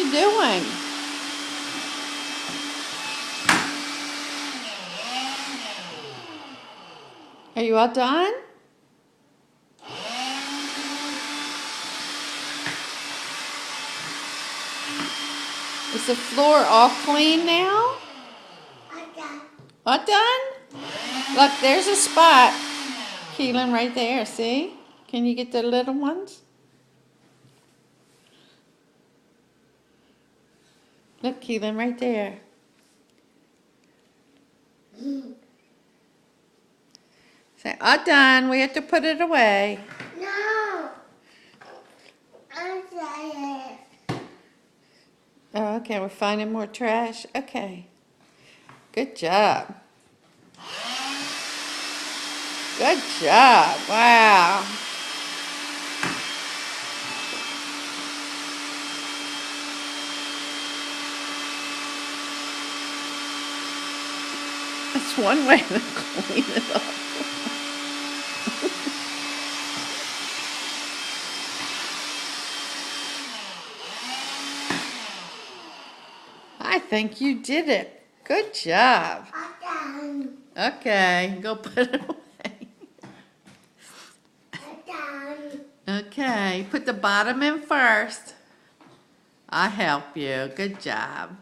you doing? Are you all done? Is the floor all clean now? All done? Look, there's a spot. Keilan, right there, see? Can you get the little ones? Look, Keilan, right there. Say, all done. We have to put it away. No. I'm tired. Oh, okay, we're finding more trash. Okay. Good job. Good job. Wow. That's one way to clean it up. I think you did it. Good job. I'm done. Okay, go put it away. I'm done. Okay, put the bottom in first. I'll help you. Good job.